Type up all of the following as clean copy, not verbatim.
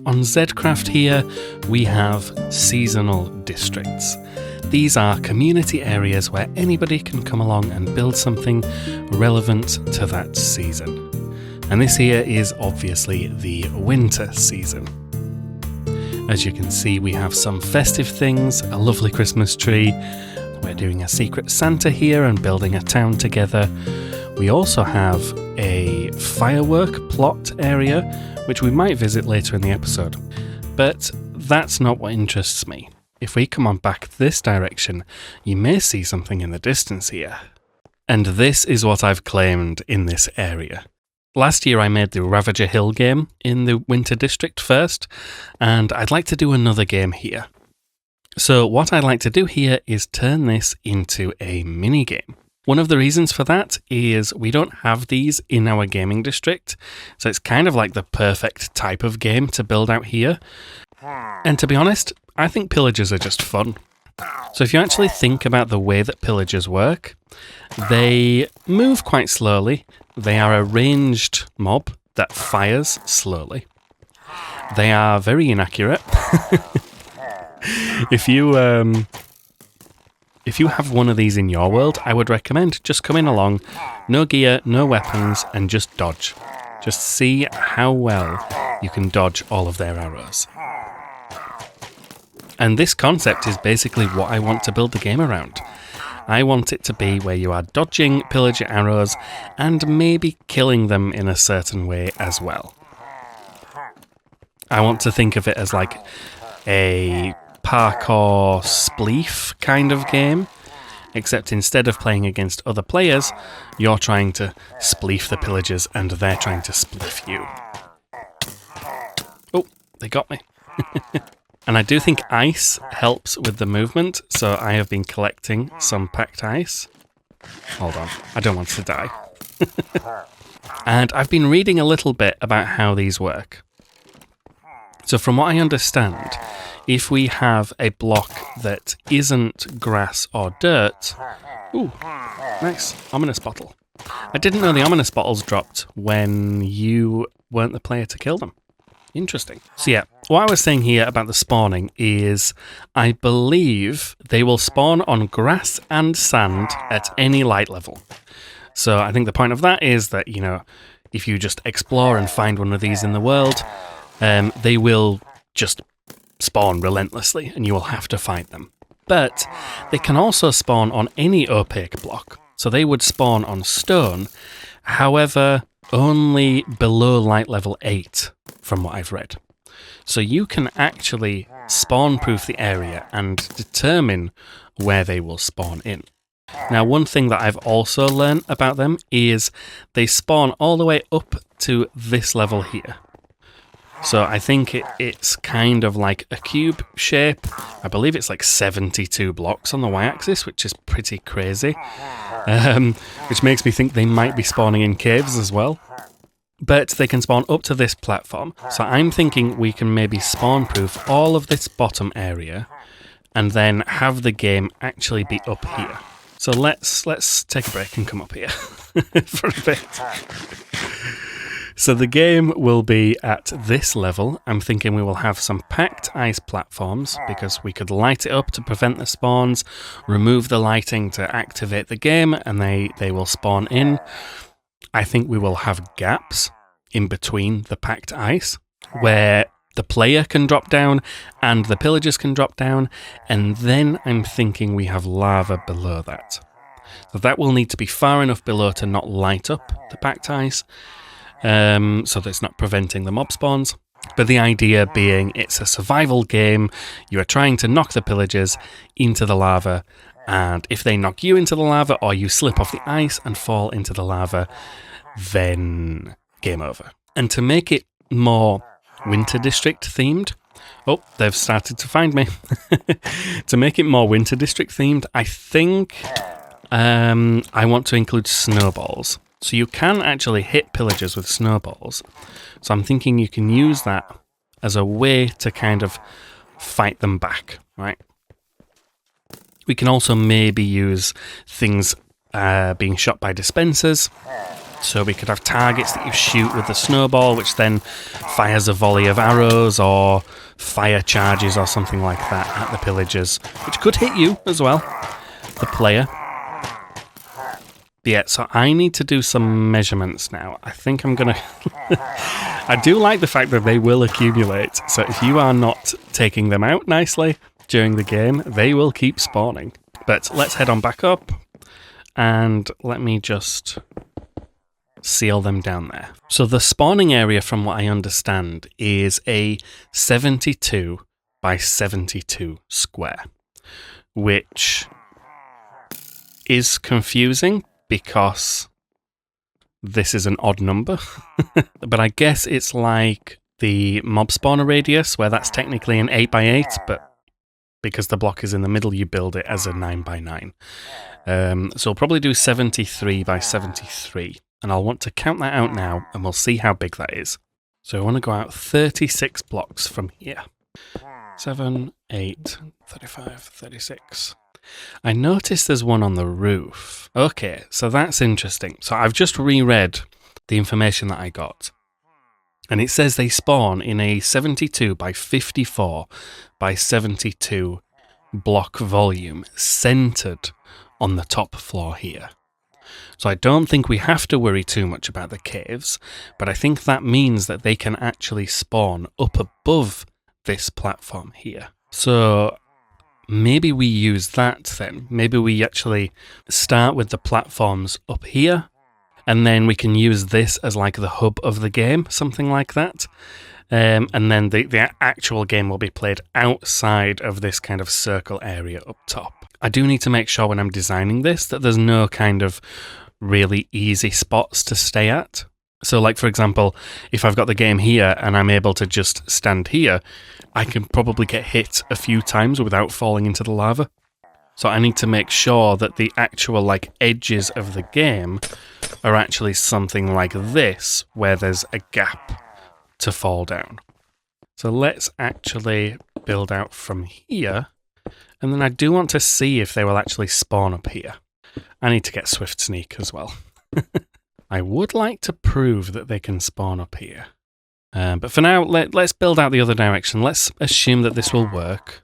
On Zedcraft here, we have seasonal districts. These are community areas where anybody can come along and build something relevant to that season. And this here is obviously the winter season. As you can see, we have some festive things, a lovely Christmas tree. We're doing a secret Santa here and building a town together. We also have a firework plot area, which we might visit later in the episode. But that's not what interests me. If we come on back this direction, you may see something in the distance here. And this is what I've claimed in this area. Last year I made the Ravager Hill game in the Winter District first, and I'd like to do another game here. So what I'd like to do here is turn this into a mini-game. One of the reasons for that is we don't have these in our gaming district, so it's kind of like the perfect type of game to build out here. And to be honest, I think pillagers are just fun. So if you actually think about the way that pillagers work, they move quite slowly. They are a ranged mob that fires slowly. They are very inaccurate. If you have one of these in your world, I would recommend just coming along, no gear, no weapons, and just dodge. Just see how well you can dodge all of their arrows. And this concept is basically what I want to build the game around. I want it to be where you are dodging pillager arrows and maybe killing them in a certain way as well. I want to think of it as like a parkour spleef kind of game, except instead of playing against other players, you're trying to spleef the pillagers and they're trying to spleef you. Oh, they got me. And I do think ice helps with the movement, so I have been collecting some packed ice. Hold on, I don't want to die. And I've been reading a little bit about how these work. So from what I understand, if we have a block that isn't grass or dirt... Ooh, nice, ominous bottle. I didn't know the ominous bottles dropped when you weren't the player to kill them. Interesting. So yeah, what I was saying here about the spawning is I believe they will spawn on grass and sand at any light level. So I think the point of that is that, you know, if you just explore and find one of these in the world, they will just spawn relentlessly and you will have to fight them. But they can also spawn on any opaque block. So they would spawn on stone, however, only below light level 8. From what I've read. So you can actually spawn-proof the area and determine where they will spawn in. Now, one thing that I've also learned about them is they spawn all the way up to this level here. So I think it's kind of like a cube shape. I believe it's like 72 blocks on the y-axis, which is pretty crazy. Which makes me think they might be spawning in caves as well. But they can spawn up to this platform, so I'm thinking we can maybe spawn-proof all of this bottom area and then have the game actually be up here. So let's take a break and come up here for a bit. So the game will be at this level. I'm thinking we will have some packed ice platforms because we could light it up to prevent the spawns, remove the lighting to activate the game, and they will spawn in. I think we will have gaps in between the packed ice where the player can drop down and the pillagers can drop down, and then I'm thinking we have lava below that. So that will need to be far enough below to not light up the packed ice, so that it's not preventing the mob spawns. But the idea being it's a survival game, you are trying to knock the pillagers into the lava, and if they knock you into the lava or you slip off the ice and fall into the lava, then game over. And to make it more Winter District themed, oh, they've started to find me. To make it more Winter District themed, I think I want to include snowballs. So you can actually hit pillagers with snowballs. So I'm thinking you can use that as a way to kind of fight them back, right? We can also maybe use things being shot by dispensers So we could have targets that you shoot with the snowball, which then fires a volley of arrows or fire charges or something like that at the pillagers, which could hit you as well, the player. Yeah, so I need to do some measurements now. I think I'm going to... I do like the fact that they will accumulate. So if you are not taking them out nicely during the game, they will keep spawning. But let's head on back up and let me just seal them down there. So the spawning area, from what I understand, is a 72 by 72 square, which is confusing because this is an odd number. But I guess it's like the mob spawner radius, where that's technically an 8 by 8, but because the block is in the middle, you build it as a 9 by 9. So I'll probably do 73 by 73, and I'll want to count that out now, and we'll see how big that is. So I want to go out 36 blocks from here. 7, 8, 35, 36. I noticed there's one on the roof. Okay, so that's interesting. So I've just reread the information that I got. And it says they spawn in a 72 by 54 by 72 block volume centered on the top floor here. So I don't think we have to worry too much about the caves, but I think that means that they can actually spawn up above this platform here. So maybe we use that then. Maybe we actually start with the platforms up here, and then we can use this as like the hub of the game, something like that. And then the actual game will be played outside of this kind of circle area up top. I do need to make sure when I'm designing this that there's no kind of really easy spots to stay at. So like, for example, if I've got the game here and I'm able to just stand here, I can probably get hit a few times without falling into the lava. So I need to make sure that the actual like edges of the game are actually something like this, where there's a gap to fall down. So let's actually build out from here. And then I do want to see if they will actually spawn up here. I need to get Swift Sneak as well. I would like to prove that they can spawn up here. But for now, let's build out the other direction. Let's assume that this will work.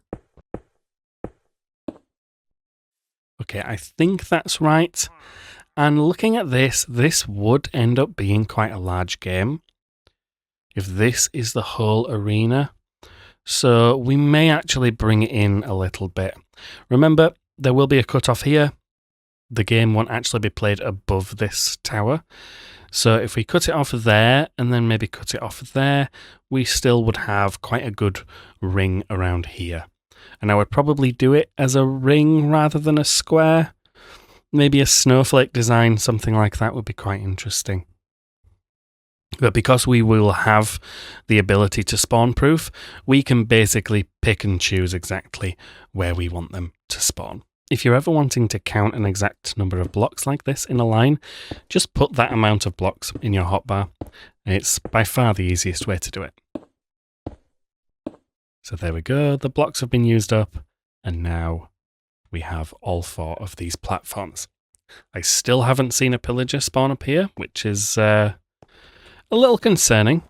Okay, I think that's right. And looking at this, this would end up being quite a large game, if this is the whole arena. So we may actually bring it in a little bit. Remember, there will be a cutoff here. The game won't actually be played above this tower. So if we cut it off there and then maybe cut it off there, we still would have quite a good ring around here. And I would probably do it as a ring rather than a square. Maybe a snowflake design, something like that would be quite interesting. But because we will have the ability to spawn proof, we can basically pick and choose exactly where we want them to spawn. If you're ever wanting to count an exact number of blocks like this in a line, just put that amount of blocks in your hotbar. It's by far the easiest way to do it. So there we go, the blocks have been used up, and now we have all 4 of these platforms. I still haven't seen a pillager spawn up here, which is a little concerning.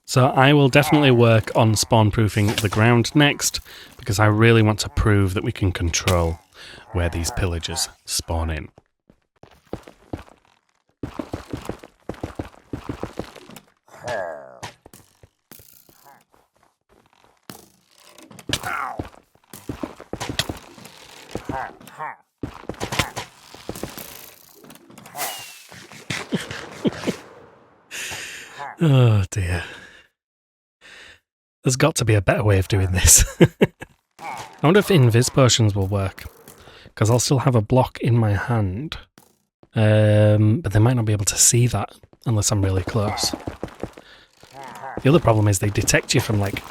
So I will definitely work on spawn proofing the ground next, because I really want to prove that we can control where these pillagers spawn in. Oh dear. There's got to be a better way of doing this. I wonder if invis potions will work, because I'll still have a block in my hand, but they might not be able to see that unless I'm really close. The other problem is they detect you from like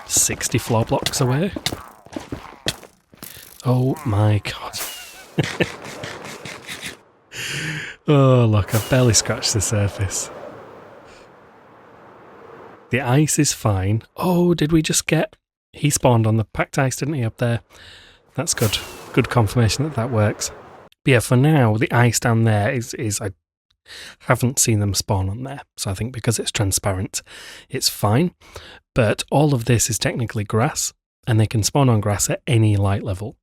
60 floor blocks away. Oh my god. Oh look, I've barely scratched the surface. The ice is fine. Oh, did we just get... He spawned on the packed ice, didn't he, up there? That's good. Good confirmation that that works. But yeah, for now, the ice down there is Haven't seen them spawn on there. So I think because it's transparent, it's fine. But all of this is technically grass, and they can spawn on grass at any light level.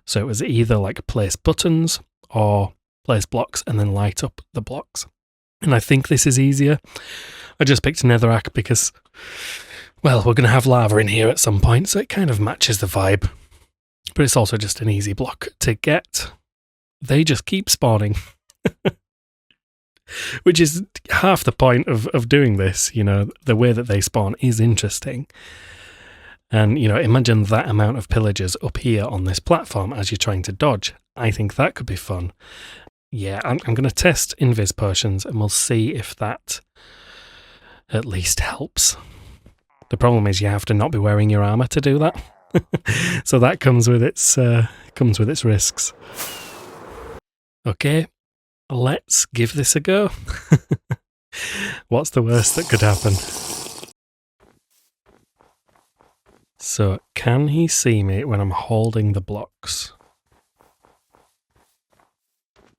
So it was either like place buttons or place blocks and then light up the blocks. And I think this is easier. I just picked netherrack because, well, we're going to have lava in here at some point, so it kind of matches the vibe. But it's also just an easy block to get. They just keep spawning. Which is half the point of doing this, you know, the way that they spawn is interesting. And, you know, imagine that amount of pillagers up here on this platform as you're trying to dodge. I think that could be fun. Yeah, I'm going to test invis potions and we'll see if that at least helps. The problem is you have to not be wearing your armor to do that. So that comes with its risks. Okay, let's give this a go. What's the worst that could happen? So, can he see me when I'm holding the blocks?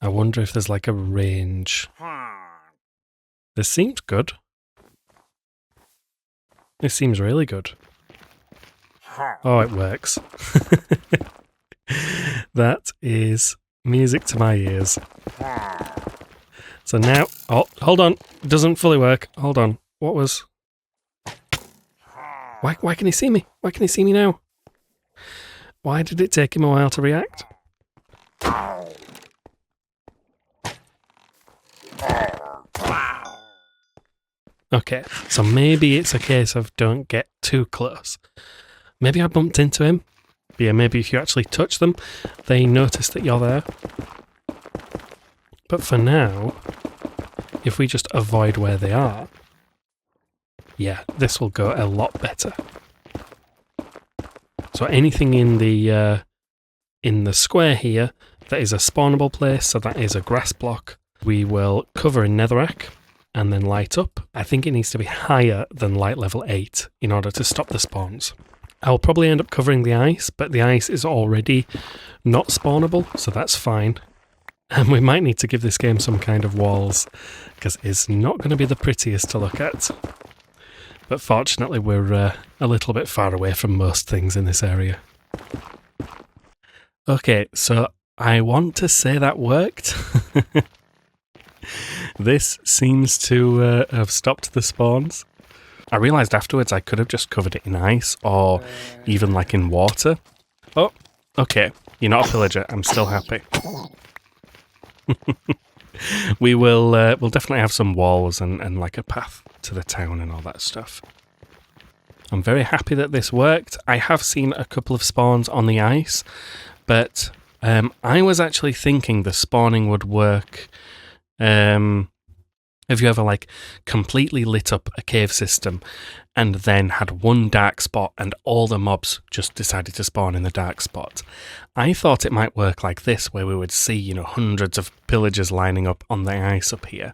I wonder if there's like a range. This seems good. This seems really good. Oh, it works. That is music to my ears. So now... Oh, hold on. It doesn't fully work. Hold on. What was... Why can he see me? Why can he see me now? Why did it take him a while to react? Okay, so maybe it's a case of don't get too close. Maybe I bumped into him. But yeah, maybe if you actually touch them, they notice that you're there. But for now, if we just avoid where they are, yeah, this will go a lot better. So anything in the square here that is a spawnable place, so that is a grass block, we will cover in netherrack and then light up. I think it needs to be higher than light level 8 in order to stop the spawns. I'll probably end up covering the ice, but the ice is already not spawnable, so that's fine. And we might need to give this game some kind of walls, because it's not going to be the prettiest to look at. But fortunately we're a little bit far away from most things in this area. Okay, so I want to say that worked. This seems to have stopped the spawns. I realised afterwards I could have just covered it in ice or even like in water. Oh, okay. You're not a pillager. I'm still happy. We'll definitely have some walls and like a path to the town and all that stuff. I'm very happy that this worked. I have seen a couple of spawns on the ice, but I was actually thinking the spawning would work. Have you ever like completely lit up a cave system and then had one dark spot and all the mobs just decided to spawn in the dark spot? I thought it might work like this, where we would see, you know, hundreds of pillagers lining up on the ice up here.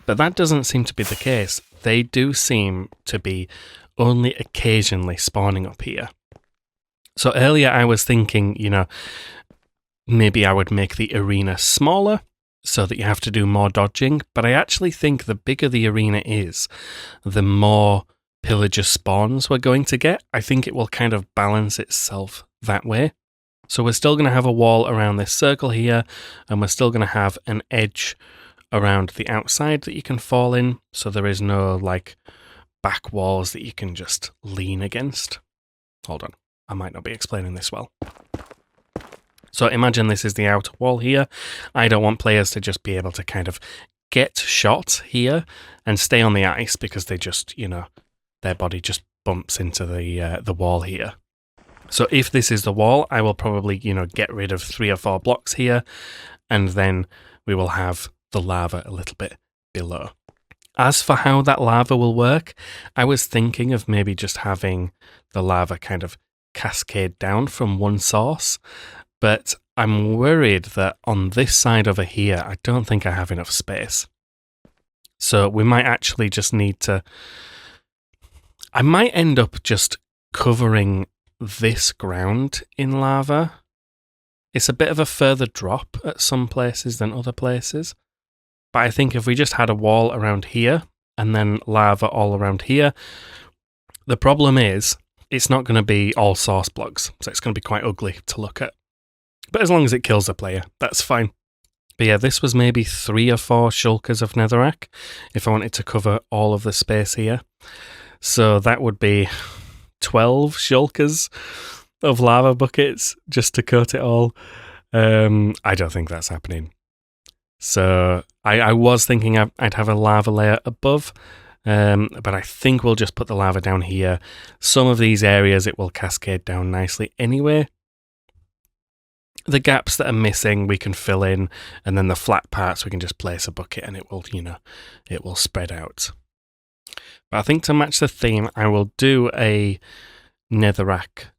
But that doesn't seem to be the case. They do seem to be only occasionally spawning up here. So earlier I was thinking, you know, maybe I would make the arena smaller so that you have to do more dodging, but I actually think the bigger the arena is, the more pillager spawns we're going to get. I think it will kind of balance itself that way. So we're still going to have a wall around this circle here, and we're still going to have an edge around the outside that you can fall in, so there is no like back walls that you can just lean against. Hold on, I might not be explaining this well. So imagine this is the outer wall here. I don't want players to just be able to kind of get shot here and stay on the ice because they just, you know, their body just bumps into the wall here. So if this is the wall, I will probably, you know, get rid of 3 or 4 blocks here, and then we will have the lava a little bit below. As for how that lava will work, I was thinking of maybe just having the lava kind of cascade down from one source, but I'm worried that on this side over here, I don't think I have enough space. So we might actually just need to... I might end up just covering this ground in lava. It's a bit of a further drop at some places than other places. But I think if we just had a wall around here and then lava all around here, the problem is it's not going to be all source blocks, so it's going to be quite ugly to look at. But as long as it kills the player, that's fine. But yeah, this was maybe 3 or 4 shulkers of netherrack if I wanted to cover all of the space here. So that would be 12 shulkers of lava buckets just to coat it all. I don't think that's happening. So I was thinking I'd have a lava layer above, but I think we'll just put the lava down here. Some of these areas it will cascade down nicely anyway. The gaps that are missing we can fill in, and then the flat parts we can just place a bucket and it will, it will spread out. But I think to match the theme, I will do a netherrack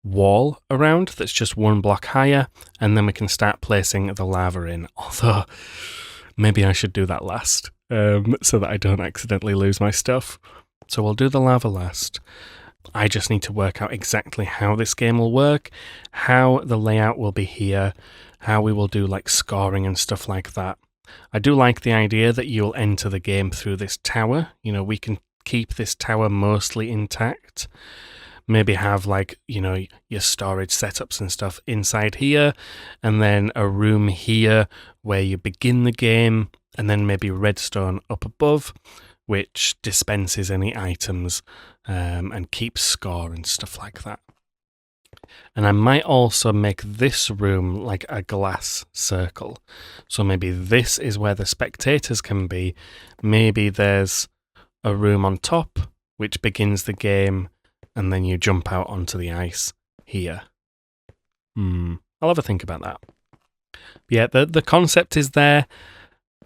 wall around that's just 1 block higher, and then we can start placing the lava in. Although, maybe I should do that last, so that I don't accidentally lose my stuff. So we'll do the lava last. I just need to work out exactly how this game will work, how the layout will be here, how we will do like scoring and stuff like that. I do like the idea that you'll enter the game through this tower. We can keep this tower mostly intact. Maybe have like, your storage setups and stuff inside here, and then a room here where you begin the game, and then maybe redstone up above, which dispenses any items and keeps score and stuff like that. And I might also make this room like a glass circle. So maybe this is where the spectators can be. Maybe there's a room on top, which begins the game, and then you jump out onto the ice here. I'll have a think about that. But yeah, the concept is there.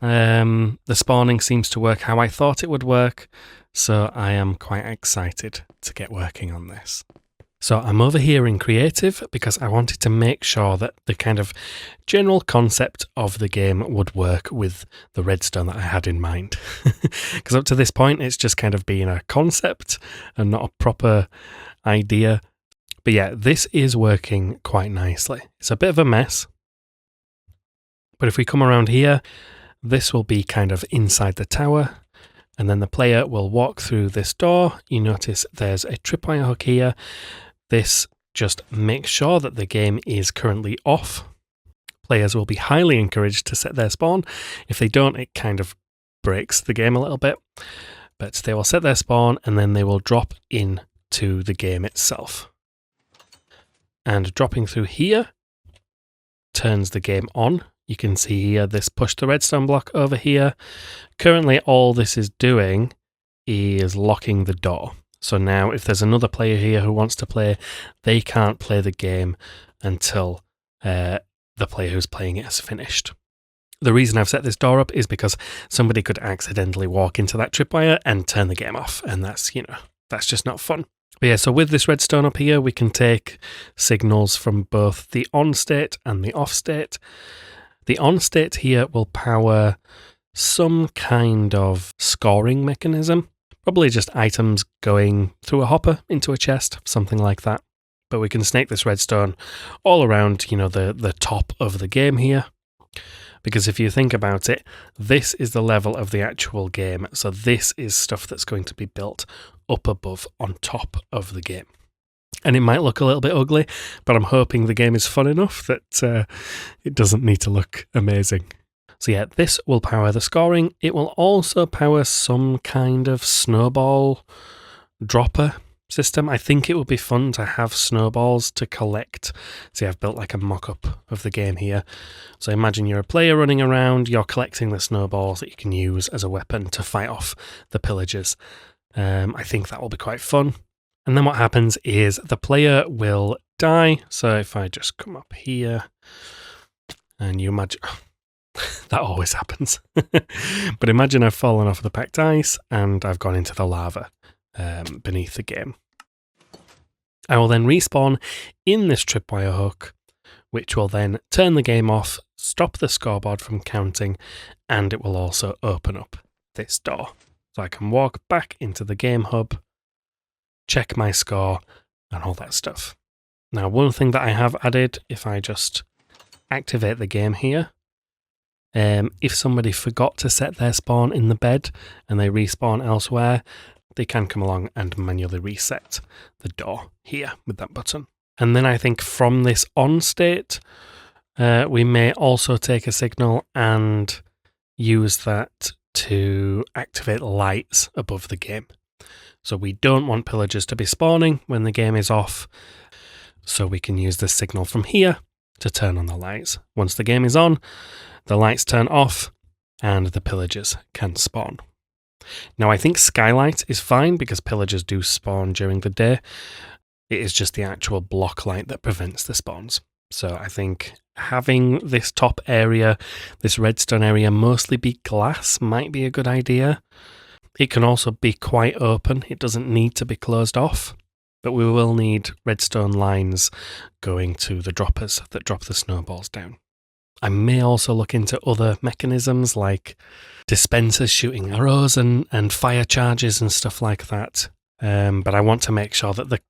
The spawning seems to work how I thought it would work, so I am quite excited to get working on this. So I'm over here in creative because I wanted to make sure that the kind of general concept of the game would work with the redstone that I had in mind. Because up to this point, it's just kind of been a concept and not a proper idea. But yeah, this is working quite nicely. It's a bit of a mess. But if we come around here, this will be kind of inside the tower. And then the player will walk through this door. You notice there's a tripwire hook here. This just makes sure that the game is currently off. Players will be highly encouraged to set their spawn. If they don't, it kind of breaks the game a little bit. But they will set their spawn and then they will drop into the game itself. And dropping through here turns the game on. You can see here this push the redstone block over here. Currently all this is doing is locking the door. So now if there's another player here who wants to play, they can't play the game until the player who's playing it has finished. The reason I've set this door up is because somebody could accidentally walk into that tripwire and turn the game off, and that's just not fun. But yeah, so with this redstone up here, we can take signals from both the on state and the off state. The on state here will power some kind of scoring mechanism. Probably just items going through a hopper into a chest, something like that. But we can snake this redstone all around, the top of the game here. Because if you think about it, this is the level of the actual game. So this is stuff that's going to be built up above on top of the game. And it might look a little bit ugly, but I'm hoping the game is fun enough that it doesn't need to look amazing. So yeah, this will power the scoring. It will also power some kind of snowball dropper system. I think it would be fun to have snowballs to collect. See, I've built like a mock-up of the game here. So imagine you're a player running around, you're collecting the snowballs that you can use as a weapon to fight off the pillagers. I think that will be quite fun. And then what happens is the player will die. So if I just come up here and you imagine... that always happens. But imagine I've fallen off the packed ice and I've gone into the lava beneath the game. I will then respawn in this tripwire hook, which will then turn the game off, stop the scoreboard from counting, and it will also open up this door. So I can walk back into the game hub, check my score, and all that stuff. Now, one thing that I have added, if I just activate the game here, If somebody forgot to set their spawn in the bed and they respawn elsewhere, they can come along and manually reset the door here with that button. And then I think from this on state, we may also take a signal and use that to activate lights above the game. So we don't want pillagers to be spawning when the game is off, so we can use the signal from here to turn on the lights. Once the game is on, the lights turn off and the pillagers can spawn. Now I think skylight is fine because pillagers do spawn during the day. It is just the actual block light that prevents the spawns. So I think having this top area, this redstone area, mostly be glass might be a good idea. It can also be quite open. It doesn't need to be closed off, but we will need redstone lines going to the droppers that drop the snowballs down. I may also look into other mechanisms like dispensers shooting arrows and fire charges and stuff like that. But I want to make sure that the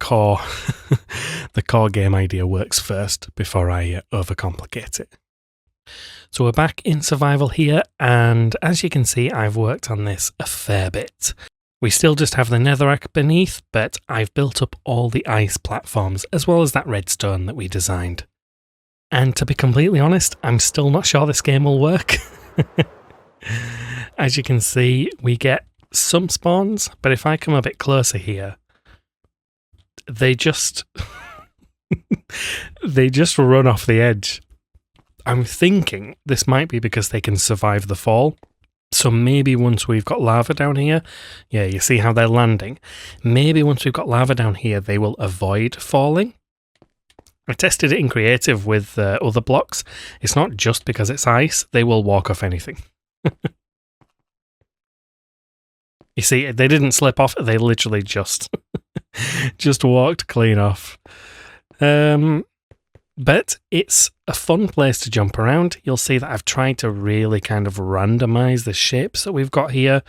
core game idea works first before I overcomplicate it. So we're back in survival here, and as you can see, I've worked on this a fair bit. We still just have the netherrack beneath, but I've built up all the ice platforms as well as that redstone that we designed. And to be completely honest, I'm still not sure this game will work. As you can see, we get some spawns, but if I come a bit closer here, they just run off the edge. I'm thinking this might be because they can survive the fall. So maybe once we've got lava down here, yeah, you see how they're landing. Maybe once we've got lava down here, they will avoid falling. I tested it in creative with other blocks. It's not just because it's ice. They will walk off anything. You see, they didn't slip off. They literally just walked clean off. But it's a fun place to jump around. You'll see that I've tried to really kind of randomize the shapes that we've got here.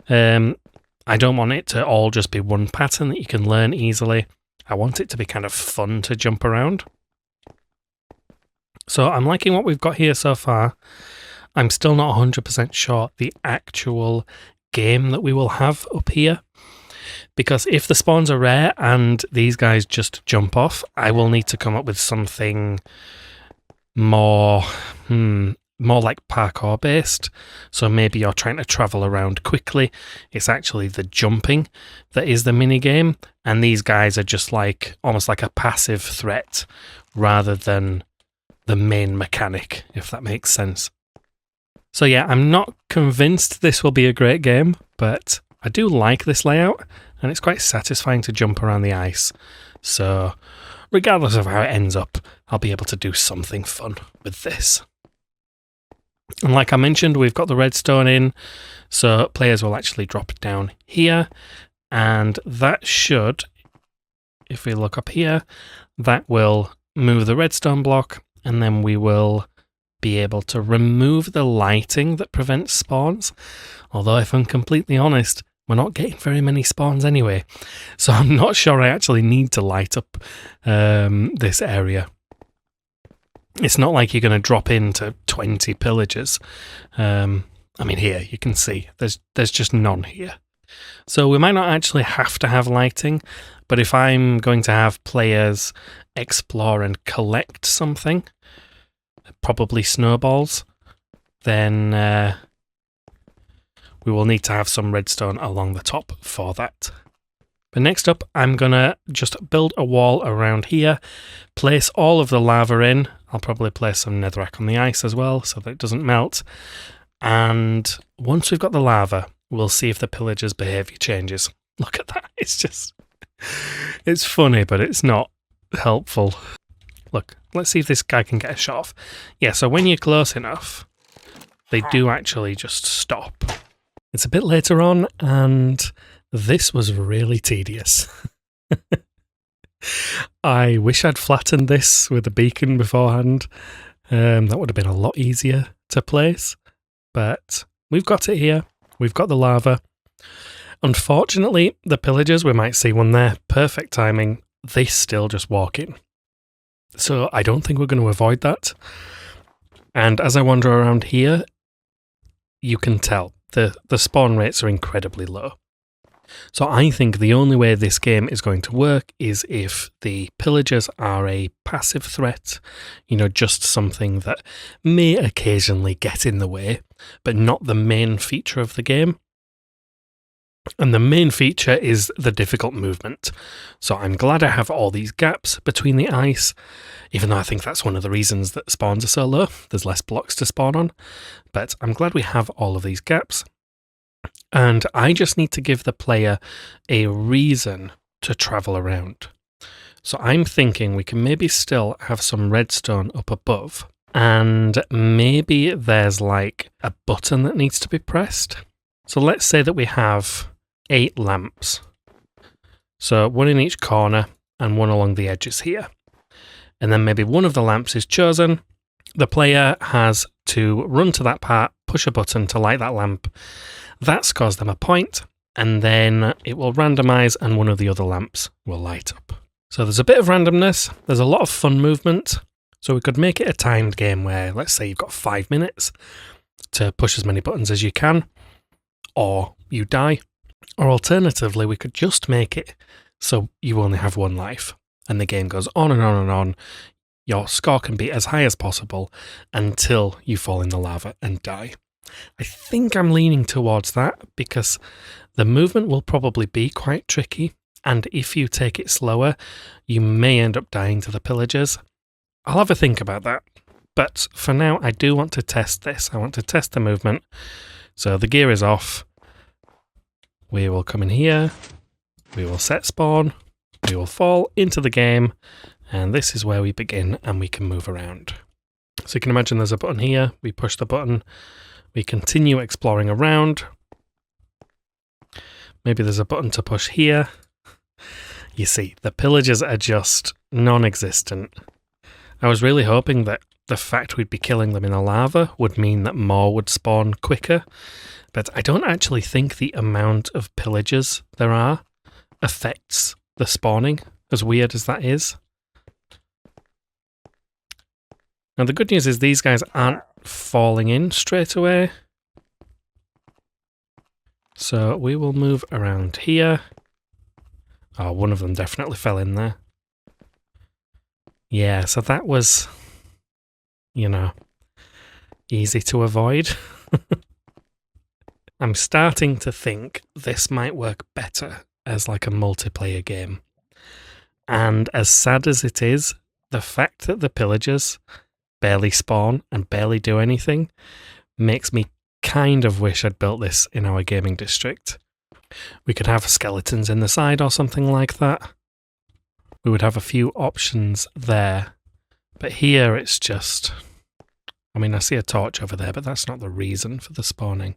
I don't want it to all just be one pattern that you can learn easily. I want it to be kind of fun to jump around. So I'm liking what we've got here so far. I'm still not 100% sure the actual game that we will have up here. Because if the spawns are rare and these guys just jump off, I will need to come up with something more like parkour based. So maybe you're trying to travel around quickly. It's actually the jumping that is the minigame, and these guys are just like almost like a passive threat rather than the main mechanic, if that makes sense. So yeah, I'm not convinced this will be a great game, but I do like this layout, and it's quite satisfying to jump around the ice. So regardless of how it ends up, I'll be able to do something fun with this. And like I mentioned, we've got the redstone in, so players will actually drop it down here, and that should, if we look up here, that will move the redstone block, and then we will be able to remove the lighting that prevents spawns. Although if I'm completely honest, we're not getting very many spawns anyway, so I'm not sure I actually need to light up this area. It's not like you're going to drop into 20 pillagers. I mean, here you can see there's just none here. So we might not actually have to have lighting, but if I'm going to have players explore and collect something, probably snowballs, then we will need to have some redstone along the top for that. But next up, I'm going to just build a wall around here, place all of the lava in. I'll probably place some netherrack on the ice as well so that it doesn't melt. And once we've got the lava, we'll see if the pillager's behaviour changes. Look at that. It's funny, but it's not helpful. Look, let's see if this guy can get a shot off. Yeah, so when you're close enough, they do actually just stop. It's a bit later on, and this was really tedious. I wish I'd flattened this with a beacon beforehand. That would have been a lot easier to place. But we've got it here. We've got the lava. Unfortunately, the pillagers, we might see one there. Perfect timing. They still just walk in. So I don't think we're going to avoid that. And as I wander around here, you can tell the spawn rates are incredibly low. So I think the only way this game is going to work is if the pillagers are a passive threat, just something that may occasionally get in the way, but not the main feature of the game. And the main feature is the difficult movement. So I'm glad I have all these gaps between the ice, even though I think that's one of the reasons that spawns are so low. There's less blocks to spawn on. But I'm glad we have all of these gaps. And I just need to give the player a reason to travel around. So I'm thinking we can maybe still have some redstone up above. And maybe there's like a button that needs to be pressed. So let's say that we have 8 lamps. So one in each corner and one along the edges here. And then maybe one of the lamps is chosen. The player has to run to that part, push a button to light that lamp. That scores them a point, and then it will randomize and one of the other lamps will light up. So there's a bit of randomness. There's a lot of fun movement. So we could make it a timed game where, let's say you've got 5 minutes to push as many buttons as you can, or you die. Or alternatively, we could just make it so you only have 1 life, and the game goes on and on and on. Your score can be as high as possible until you fall in the lava and die. I think I'm leaning towards that because the movement will probably be quite tricky, and if you take it slower, you may end up dying to the pillagers. I'll have a think about that, but for now I do want to test this. I want to test the movement. So the gear is off. We will come in here, we will set spawn, we will fall into the game, and this is where we begin and we can move around. So you can imagine there's a button here, we push the button, we continue exploring around. Maybe there's a button to push here. You see, the pillagers are just non-existent. I was really hoping that the fact we'd be killing them in the lava would mean that more would spawn quicker, but I don't actually think the amount of pillagers there are affects the spawning, as weird as that is. Now the good news is these guys aren't falling in straight away. So we will move around here. Oh, one of them definitely fell in there. Yeah, so that was, easy to avoid. I'm starting to think this might work better as like a multiplayer game. And as sad as it is, the fact that the pillagers barely spawn and barely do anything makes me kind of wish I'd built this in our gaming district. We could have skeletons in the side or something like that. We would have a few options there. But here it's just... I see a torch over there, but that's not the reason for the spawning.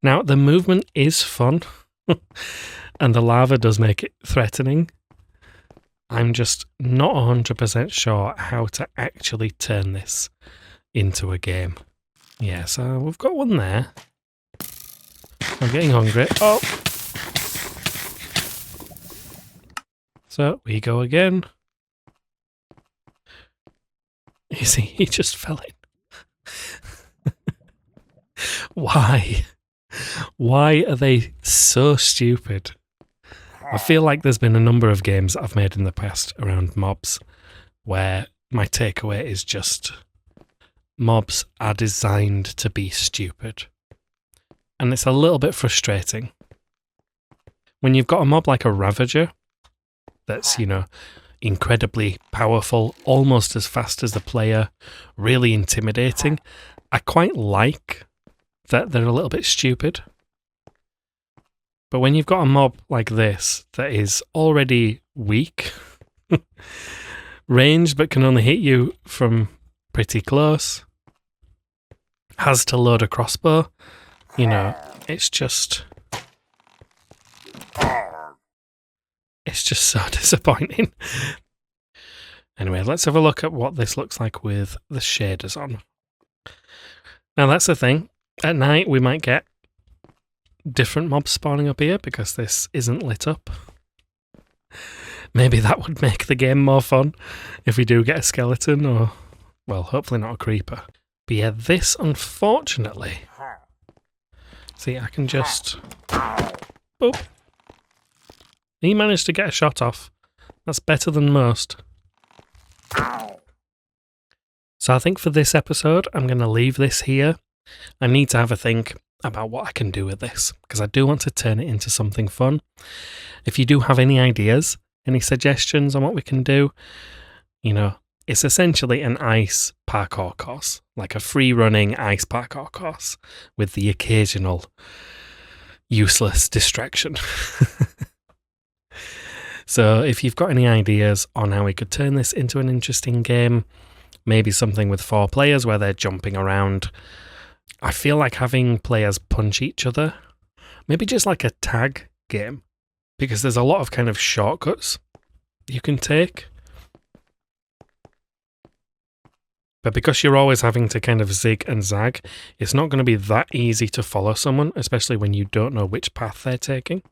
Now, the movement is fun, and the lava does make it threatening. I'm just not 100% sure how to actually turn this into a game. Yeah, so we've got one there. I'm getting hungry. Oh! So, we go again. You see, he just fell in. Why? Why are they so stupid? I feel like there's been a number of games I've made in the past around mobs where my takeaway is just mobs are designed to be stupid. And it's a little bit frustrating. When you've got a mob like a Ravager that's, incredibly powerful, almost as fast as the player, really intimidating, I quite like that they're a little bit stupid. But when you've got a mob like this that is already weak, ranged but can only hit you from pretty close, has to load a crossbow, it's just so disappointing. Anyway, let's have a look at what this looks like with the shaders on. Now that's the thing. At night, we might get different mobs spawning up here because this isn't lit up. Maybe that would make the game more fun if we do get a skeleton or, well, hopefully not a creeper. But yeah, this, unfortunately... See, I can just... Oh! He managed to get a shot off. That's better than most. So I think for this episode, I'm going to leave this here. I need to have a think about what I can do with this, because I do want to turn it into something fun. If you do have any ideas, any suggestions on what we can do, you know, it's essentially an ice parkour course, like a free-running ice parkour course with the occasional useless distraction. So if you've got any ideas on how we could turn this into an interesting game, maybe something with 4 players where they're jumping around. I feel like having players punch each other, maybe just like a tag game, because there's a lot of kind of shortcuts you can take. But because you're always having to kind of zig and zag, it's not going to be that easy to follow someone, especially when you don't know which path they're taking.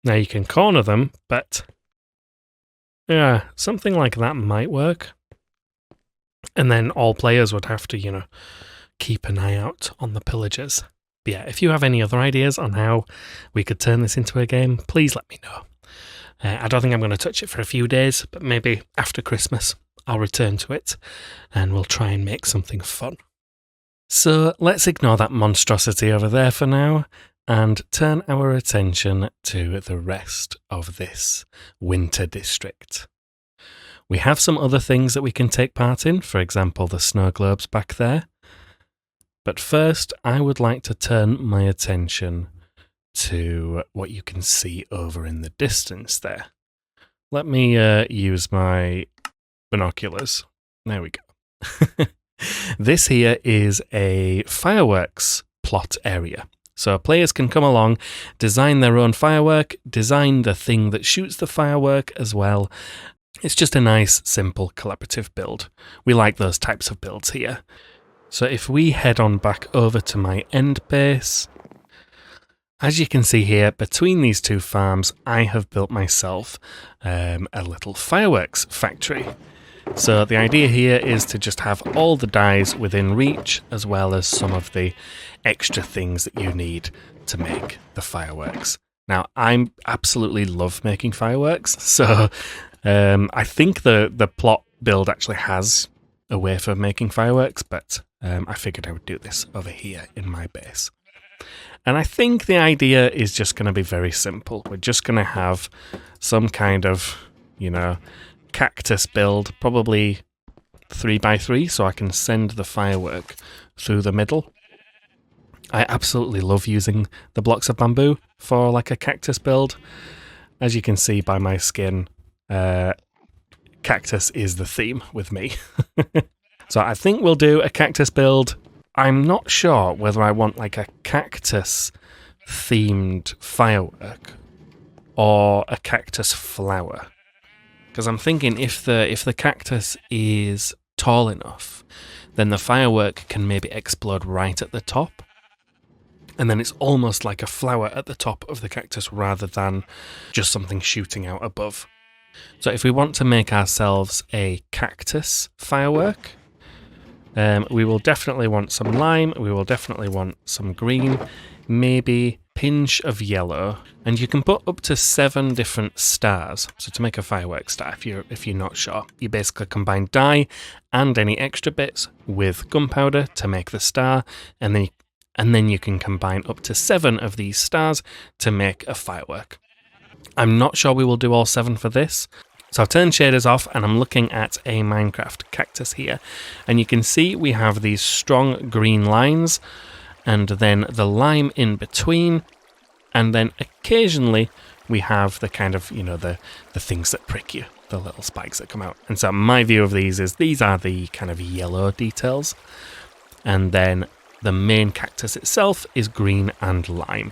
Now you can corner them, but yeah, something like that might work. And then all players would have to, you know, keep an eye out on the pillagers. But yeah, if you have any other ideas on how we could turn this into a game, please let me know. I don't think I'm going to touch it for a few days, but maybe after Christmas I'll return to it and we'll try and make something fun. So let's ignore that monstrosity over there for now and turn our attention to the rest of this winter district. We have some other things that we can take part in, for example the snow globes back there. But first I would like to turn my attention to what you can see over in the distance there. Let me use my binoculars. There we go. This here is a fireworks plot area. So players can come along, design their own firework, design the thing that shoots the firework as well. It's just a nice, simple, collaborative build. We like those types of builds here. So if we head on back over to my end base, as you can see here, between these 2 farms, I have built myself a little fireworks factory. So the idea here is to just have all the dyes within reach, as well as some of the extra things that you need to make the fireworks. Now, I absolutely love making fireworks, so I think the plot build actually has a way for making fireworks, but I figured I would do this over here in my base. And I think the idea is just going to be very simple. We're just going to have some kind of, you know, cactus build, probably 3x3, so I can send the firework through the middle. I absolutely love using the blocks of bamboo for like a cactus build. As you can see by my skin, cactus is the theme with me. So I think we'll do a cactus build. I'm not sure whether I want like a cactus themed firework or a cactus flower. Because I'm thinking if the cactus is tall enough, then the firework can maybe explode right at the top. And then it's almost like a flower at the top of the cactus rather than just something shooting out above. So if we want to make ourselves a cactus firework, we will definitely want some lime, we will definitely want some green, maybe pinch of yellow, and you can put up to 7 different stars. So to make a firework star, if you're not sure, you basically combine dye and any extra bits with gunpowder to make the star, and then you can combine up to 7 of these stars to make a firework. I'm not sure we will do all 7 for this. So I've turned shaders off and I'm looking at a Minecraft cactus here. And you can see we have these strong green lines and then the lime in between. And then occasionally we have the kind of, you know, the things that prick you, the little spikes that come out. And so my view of these are the kind of yellow details. And then the main cactus itself is green and lime.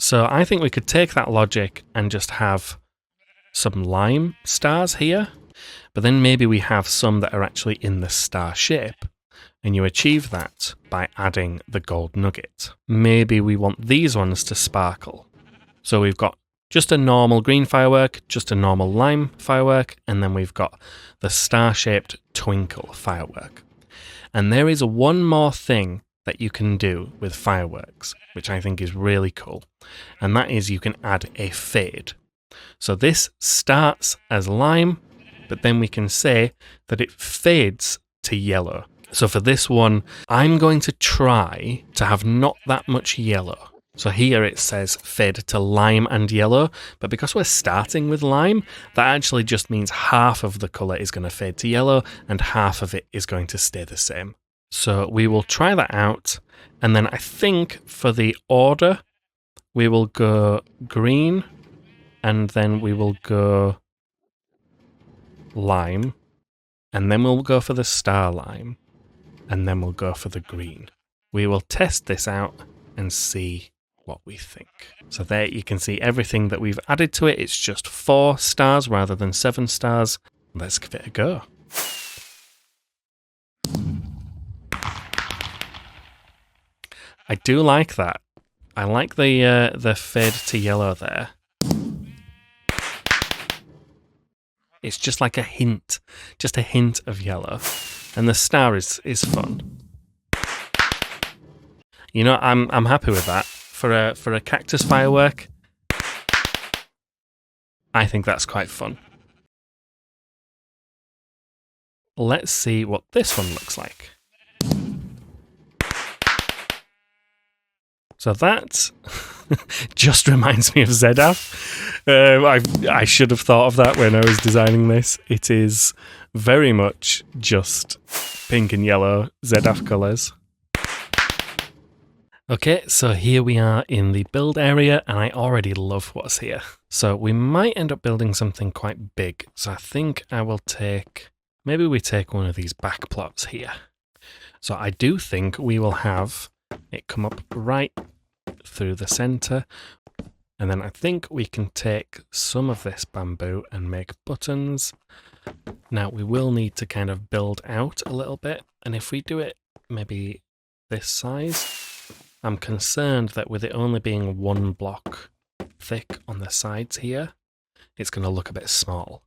So I think we could take that logic and just have some lime stars here, but then maybe we have some that are actually in the star shape, and you achieve that by adding the gold nugget. Maybe we want these ones to sparkle. So we've got just a normal green firework, just a normal lime firework, and then we've got the star-shaped twinkle firework. And there is one more thing that you can do with fireworks, which I think is really cool, and that is you can add a fade. So this starts as lime, but then we can say that it fades to yellow. So for this one, I'm going to try to have not that much yellow. So here it says fade to lime and yellow, but because we're starting with lime, that actually just means half of the colour is going to fade to yellow and half of it is going to stay the same. So we will try that out, and then I think for the order, we will go green, and then we will go lime, and then we'll go for the star lime, and then we'll go for the green. We will test this out and see what we think. So there you can see everything that we've added to it. It's just 4 stars rather than 7 stars. Let's give it a go. I do like that. I like the fade to yellow there. It's just like a hint of yellow, and the star is fun. You know, I'm happy with that for a cactus firework. I think that's quite fun. Let's see what this one looks like. So that just reminds me of Zedcraft. I should have thought of that when I was designing this. It is very much just pink and yellow Zedcraft colours. Okay, so here we are in the build area, and I already love what's here. So we might end up building something quite big. So I think I will maybe we take one of these back plots here. So I do think we will have it come up right through the center, and then I think we can take some of this bamboo and make buttons. Now we will need to kind of build out a little bit, and if we do it maybe this size, I'm concerned that with it only being 1 block thick on the sides here, it's going to look a bit small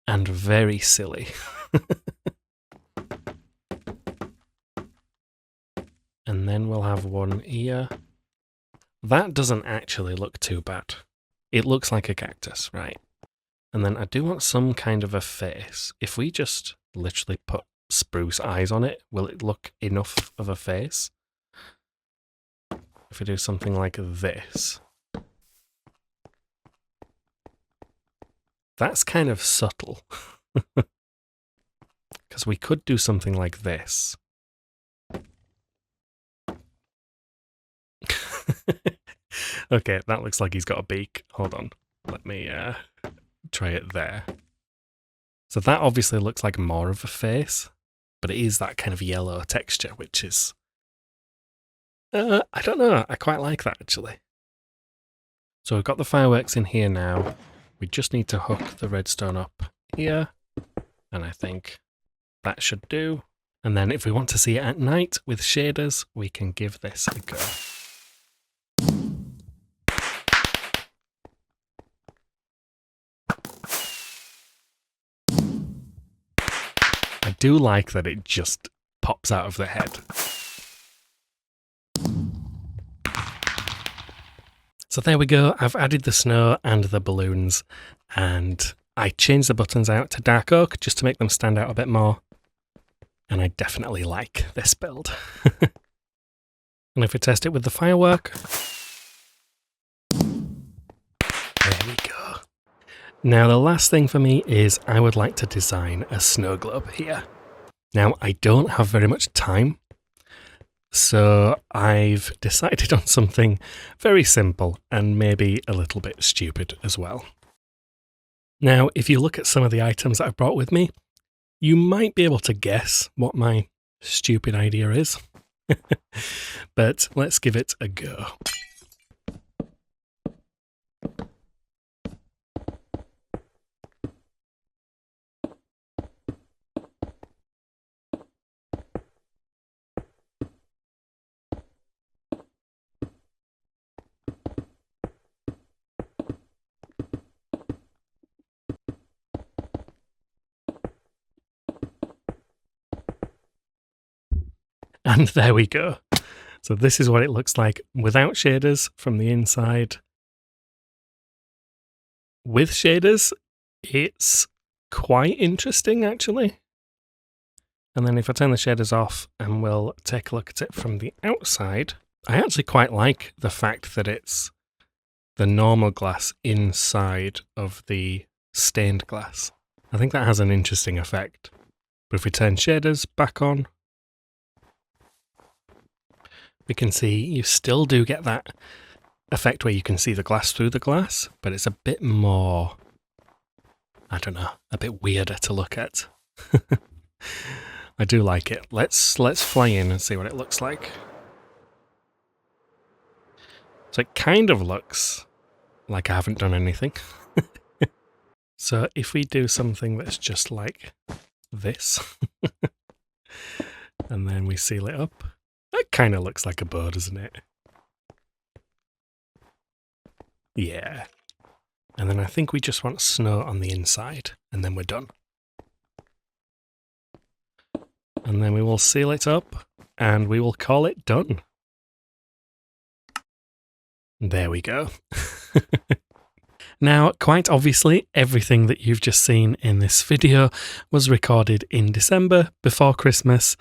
and very silly. And then we'll have one here. That doesn't actually look too bad. It looks like a cactus, right? And then I do want some kind of a face. If we just literally put spruce eyes on it, will it look enough of a face? If we do something like this. That's kind of subtle. Because we could do something like this. Okay, that looks like he's got a beak. Hold on. Let me try it there. So that obviously looks like more of a face, but it is that kind of yellow texture, which is... I don't know. I quite like that, actually. So we've got the fireworks in here now. We just need to hook the redstone up here, and I think that should do. And then if we want to see it at night with shaders, we can give this a go. I do like that it just pops out of the head. So there we go. I've added the snow and the balloons, and I changed the buttons out to dark oak just to make them stand out a bit more. And I definitely like this build. And if we test it with the firework, there we go. Now the last thing for me is I would like to design a snow globe here. Now I don't have very much time, so I've decided on something very simple and maybe a little bit stupid as well. Now if you look at some of the items that I've brought with me, you might be able to guess what my stupid idea is. But let's give it a go. And there we go. So this is what it looks like without shaders from the inside. With shaders, it's quite interesting, actually. And then if I turn the shaders off and we'll take a look at it from the outside, I actually quite like the fact that it's the normal glass inside of the stained glass. I think that has an interesting effect. But if we turn shaders back on, we can see you still do get that effect where you can see the glass through the glass, but it's a bit more, I don't know, a bit weirder to look at. I do like it. Let's fly in and see what it looks like. So it kind of looks like I haven't done anything. So if we do something that's just like this, and then we seal it up, that kind of looks like a bow, doesn't it? Yeah. And then I think we just want snow on the inside, and then we're done. And then we will seal it up, and we will call it done. There we go. Now, quite obviously, everything that you've just seen in this video was recorded in December, before Christmas,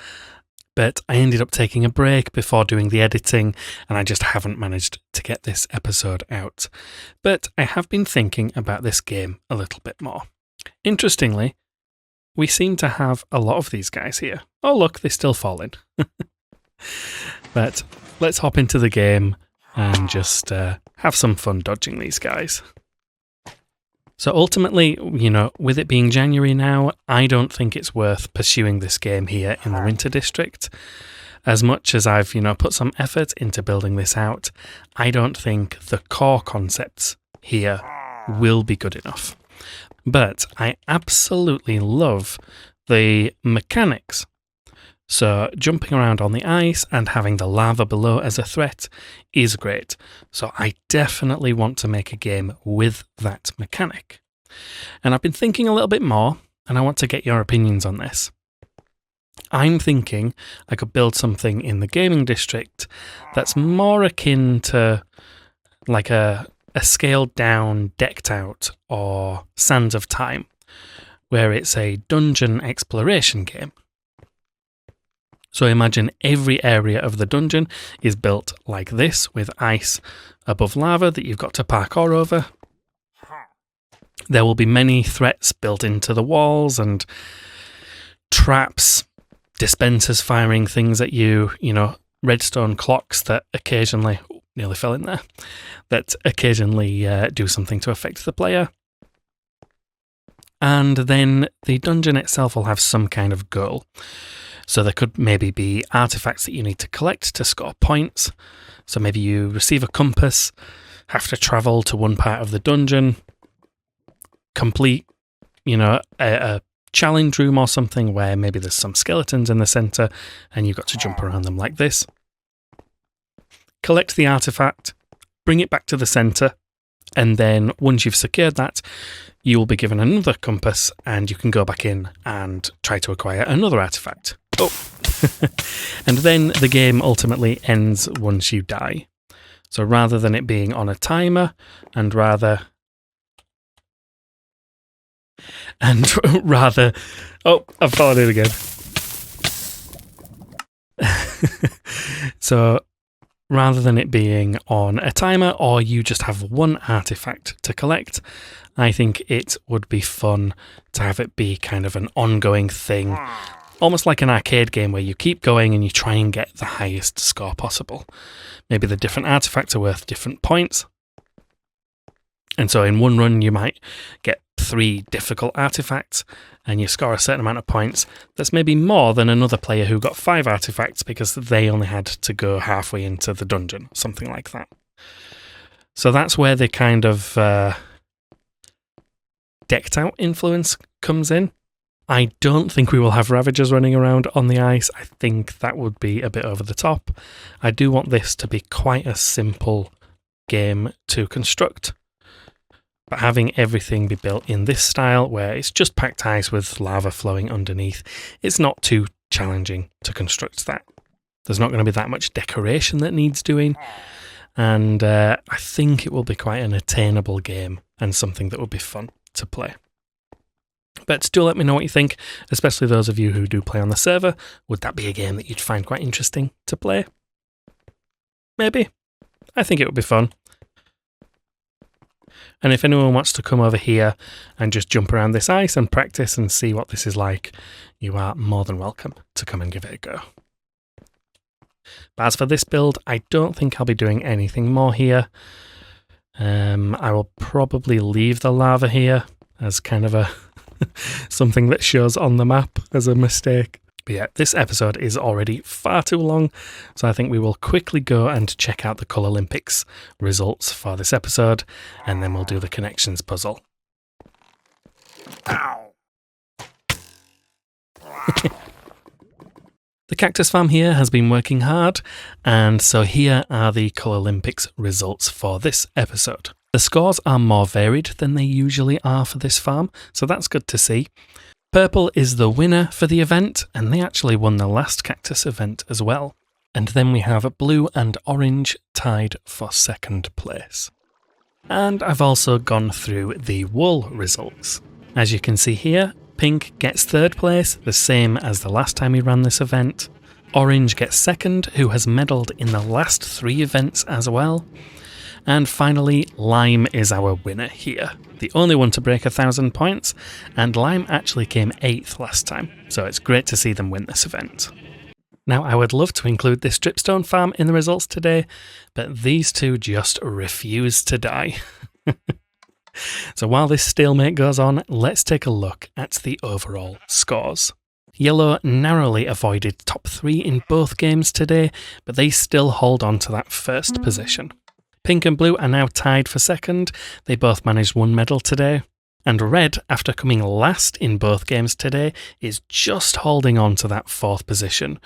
but I ended up taking a break before doing the editing, and I just haven't managed to get this episode out. But I have been thinking about this game a little bit more. Interestingly, we seem to have a lot of these guys here. Oh look, they still fall in. But let's hop into the game and just have some fun dodging these guys. So ultimately, you know, with it being January now, I don't think it's worth pursuing this game here in the Winter District. As much as I've, you know, put some effort into building this out, I don't think the core concepts here will be good enough. But I absolutely love the mechanics. So jumping around on the ice and having the lava below as a threat is great. So I definitely want to make a game with that mechanic. And I've been thinking a little bit more, and I want to get your opinions on this. I'm thinking I could build something in the gaming district that's more akin to like a scaled down, decked out, or Sands of Time, where it's a dungeon exploration game. So imagine every area of the dungeon is built like this, with ice above lava that you've got to parkour over. There will be many threats built into the walls and traps, dispensers firing things at you, you know, redstone clocks that occasionally, nearly fell in there, that occasionally do something to affect the player. And then the dungeon itself will have some kind of goal. So there could maybe be artifacts that you need to collect to score points. So maybe you receive a compass, have to travel to one part of the dungeon, complete, you know, a challenge room or something where maybe there's some skeletons in the center and you've got to jump around them like this. Collect the artifact, bring it back to the center, and then once you've secured that, you will be given another compass and you can go back in and try to acquire another artifact. Oh, and then the game ultimately ends once you die. So rather than it being on a timer, and rather, oh, I've fallen in again. So rather than it being on a timer, or you just have one artifact to collect, I think it would be fun to have it be kind of an ongoing thing. Almost like an arcade game where you keep going and you try and get the highest score possible. Maybe the different artifacts are worth different points. And so in one run you might get 3 difficult artifacts and you score a certain amount of points. That's maybe more than another player who got 5 artifacts because they only had to go halfway into the dungeon, something like that. So that's where the kind of decked out influence comes in. I don't think we will have Ravagers running around on the ice. I think that would be a bit over the top. I do want this to be quite a simple game to construct, but having everything be built in this style where it's just packed ice with lava flowing underneath, it's not too challenging to construct that. There's not going to be that much decoration that needs doing, and I think it will be quite an attainable game and something that will be fun to play. But do let me know what you think, especially those of you who do play on the server. Would that be a game that you'd find quite interesting to play? Maybe. I think it would be fun. And if anyone wants to come over here and just jump around this ice and practice and see what this is like, you are more than welcome to come and give it a go. But as for this build, I don't think I'll be doing anything more here. I will probably leave the lava here as kind of a something that shows on the map as a mistake. But yeah, this episode is already far too long, so I think we will quickly go and check out the Colourlympics results for this episode, and then we'll do the connections puzzle. Ow! The cactus farm here has been working hard, and so here are the Colourlympics results for this episode. The scores are more varied than they usually are for this farm, so that's good to see. Purple is the winner for the event, and they actually won the last cactus event as well. And then we have blue and orange tied for second place. And I've also gone through the wool results. As you can see here, pink gets third place, the same as the last time we ran this event. Orange gets second, who has medalled in the last 3 events as well. And finally, Lime is our winner here. The only one to break 1,000 points, and Lime actually came 8th last time, so it's great to see them win this event. Now, I would love to include this dripstone farm in the results today, but these two just refuse to die. So while this stalemate goes on, let's take a look at the overall scores. Yellow narrowly avoided top 3 in both games today, but they still hold on to that first position. Pink and blue are now tied for second. They both managed 1 medal today. And red, after coming last in both games today, is just holding on to that 4th position,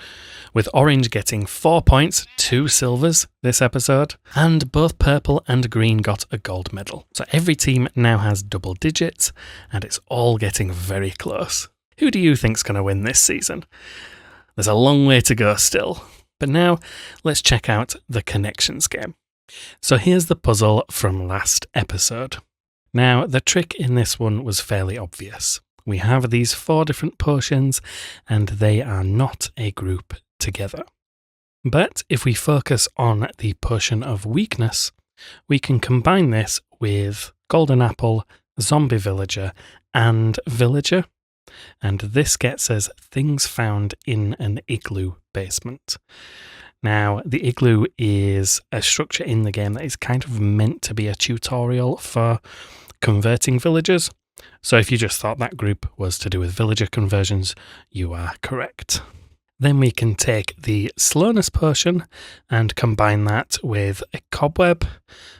with orange getting 4 points, 2 silvers this episode, and both purple and green got a gold medal. So every team now has double digits, and it's all getting very close. Who do you think's going to win this season? There's a long way to go still. But now, let's check out the connections game. So here's the puzzle from last episode. Now, the trick in this one was fairly obvious. We have these 4 different potions, and they are not a group together. But if we focus on the potion of weakness, we can combine this with Golden Apple, Zombie Villager, and Villager. And this gets us things found in an igloo basement. Now, the igloo is a structure in the game that is kind of meant to be a tutorial for converting villagers. So if you just thought that group was to do with villager conversions, you are correct. Then we can take the slowness potion and combine that with a cobweb,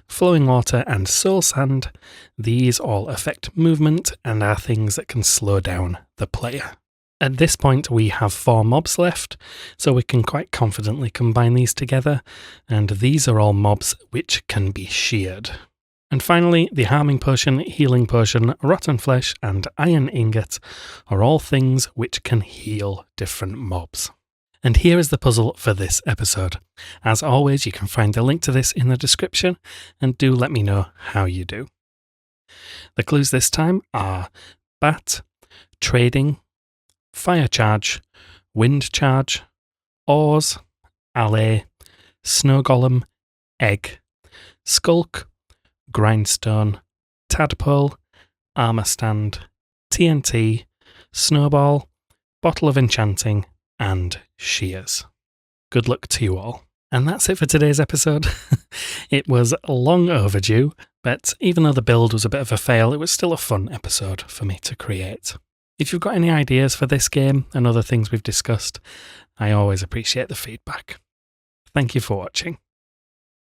flowing water, and soul sand. These all affect movement and are things that can slow down the player. At this point, we have 4 mobs left, so we can quite confidently combine these together, and these are all mobs which can be sheared. And finally, the harming potion, healing potion, rotten flesh, and iron ingot are all things which can heal different mobs. And here is the puzzle for this episode. As always, you can find the link to this in the description, and do let me know how you do. The clues this time are bat, trading, fire charge, wind charge, oars, alley, snow golem, egg, skulk, grindstone, tadpole, armor stand, TNT, snowball, bottle of enchanting, and shears. Good luck to you all. And that's it for today's episode. It was long overdue, but even though the build was a bit of a fail, it was still a fun episode for me to create. If you've got any ideas for this game and other things we've discussed, I always appreciate the feedback. Thank you for watching.